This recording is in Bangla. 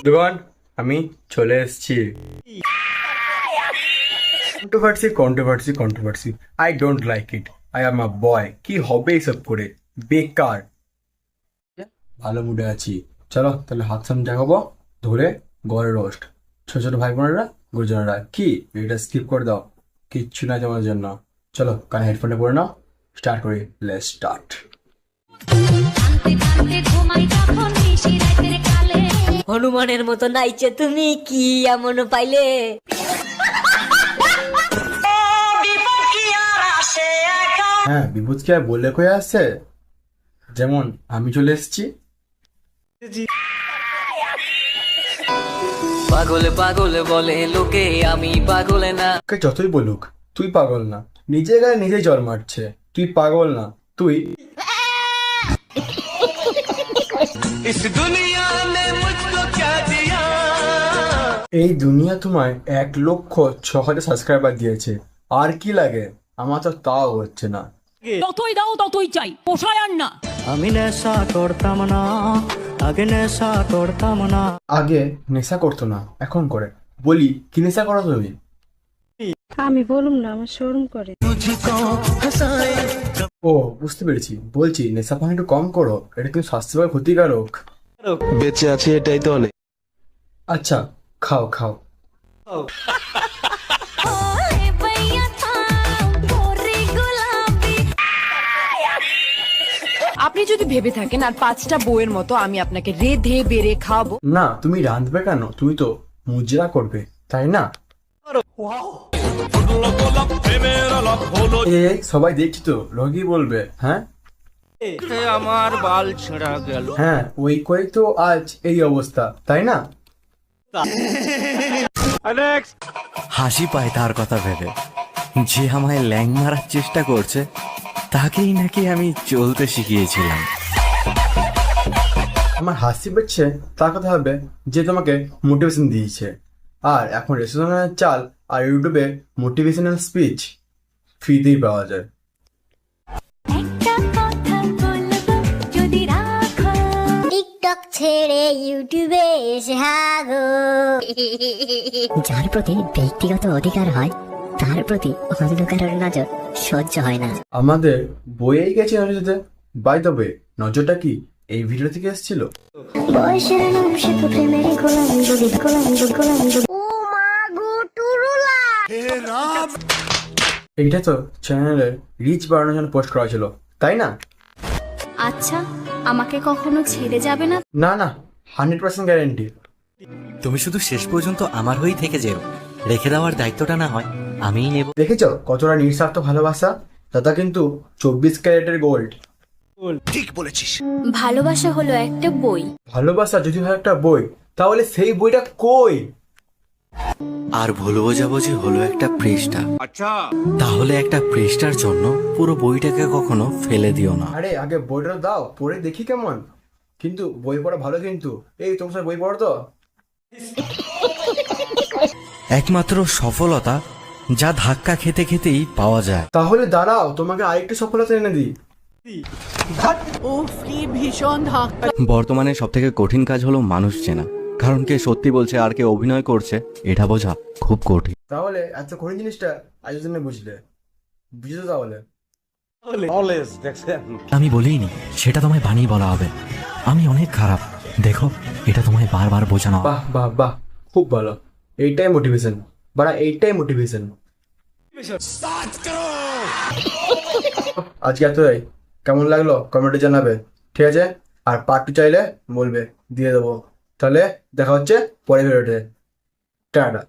বন্ধুগণ, আমি চলে এসেছি। Controversy controversy controversy, I don't like it. I am a boy. কি হবে এইসব করে? বেকার। ভালো মুডে আছি, চলো তাহলে হাত সামনে দেখাবো ধরে গড়ে রোস্ট। ছোট ছোট ভাই বোনেরা, গুরুজনেরা, কি এটা স্কিপ করে দাও, কিচ্ছু না তোমার জন্য। চলো কানে হেডফোনটা পরে নাও, স্টার্ট করি। Let's start. হনুমানের মতো নাইছে তুমি, কি এমন পাইলে? হ্যাঁ, বিভূত কি আর বললে কয়ে আসছে? যেমন আমি চলে এসেছি। পাগলে পাগলে বলে লোকে, আমি পাগলে না। ওকে যতই বলুক, তুই পাগল না। নিজে গায়ে নিজেই জল মারছে। তুই পাগল না, তুই। এই দুনিয়া তোমায় 1,06,000 সাবস্ক্রাইবার দিয়েছে। আর কি লাগে? আমার তো তাও হচ্ছে না। যতই দাও ততই চাই, পোষায় আর না। আমি নেশা করতাম না, আগে নেশা করতাম না। আগে নেশা করতো না, এখন করে। বলি কি নেশা করো তুমি? আমি বলুম না, আমার শরম করে। ও বুঝতে পেরেছি। বলছি নেশা পানি একটু কম করো, এটা কিন্তু স্বাস্থ্যের ক্ষতিকারক। বেঁচে আছি এটাই তো অনেক। আচ্ছা, খাও খাও। আপনি যদি ভেবে থাকেন আর 5টা বউয়ের মতো আমি আপনাকে রেধে বেড়ে খাওয়াবো, না, তুমি রাঁধবে কেন? তুমি তো মুজরা করবে, তাই না? এই, সবাই দেখছি তো, রোগী বলবে। হ্যাঁ আমার বাল ছেঁড়া গেল। হ্যাঁ, ওই করে তো আজ এই অবস্থা, তাই না? হাসি পায় তার কথা ভেবে, যে আমায় ল্যাং মারার চেষ্টা করছে তাকেই নাকি আমি চলতে শিখিয়েছিলাম। আমার হাসি পেচ্ছে তার কথা হবে যে তোমাকে মোটিভেশন দিয়েছে। আর এখন রেস্টুরেন্টের চাল আর ইউটিউবে মোটিভেশনাল স্পিচ ফ্রিতেই পাওয়া যায়। টিকটক ছেড়ে ইউটিউবে এসে হাগো। যার প্রতি ব্যক্তিগত অধিকার হয় তার প্রতি অন্য কারোর নজর সহ্য হয় না। আমাদের বইয়েই গেছে নজরতে। বাই দ্য ওয়ে, নজরটা কি এই ভিডিও থেকে এসেছিল? বয়সের নাম সে তো প্রেমেরই গোলামি, যদি গোলামি গোলামি। এইটা তো চ্যানেলের রিচ বাড়ানোর জন্য পোস্ট করা ছিল, তাই না? আচ্ছা, আমাকে কখনো ছেড়ে যাবে না? না না, 100% গ্যারেন্টি। তুমি শুধু শেষ পর্যন্ত আমার হয়েই থেকে যেও, রেখে দেওয়ার দায়িত্বটা না হয় আমিই নেব। দেখেছ কতটা নিঃস্বার্থ ভালোবাসা? দাদা কিন্তু 24 ক্যারেটের গোল্ড। ভালোবাসা হলো একটা বই। ভালোবাসা যদি হয় একটা বই, তাহলে সেই বইটা কই? আর ভুল বোঝাবুঝি হলো একটা পৃষ্ঠা। তাহলে একটা পৃষ্ঠার জন্য পুরো বইটাকে কখনো ফেলে দিও না। আরে আগে বইটা দাও, পড়ে দেখি কেমন। কিন্তু বই পড়া ভালো কিন্তু। এই তোমার সাথে বই পড়ো তো? একমাত্র সফলতা যা ধাক্কা খেতে খেতেই পাওয়া যায়। তাহলে দাঁড়াও, তোমাকে আরেকটু সফলতা এনে দিই। কি ভীষণ ধাক্কা। বর্তমানে সব থেকে কঠিন কাজ হলো মানুষ চেনা, কারণ কে সত্যি বলছে আর কে অভিনয় করছে এটা বোঝা খুব কঠিন। তাহলে এত কঠিন জিনিসটা আজের জন্য বুঝলে? বুঝলে তাহলে? আমি বলিনি সেটা তোমায় বানিয়ে বলা হবে। আমি অনেক খারাপ, দেখো এটা তোমায় বারবার বোঝানো। বাহ বাহ বাহ, খুব ভালো। এইটাই মোটিভেশন, বাড়া এইটাই মোটিভেশন। আজকে এতটাই। কেমন লাগলো কমেন্টে জানাবে, ঠিক আছে? আর পার্ট 2 চাইলে বলবে, দিয়ে দেবো। তাহলে দেখা হচ্ছে পরের ভিডিওতে। টাটা।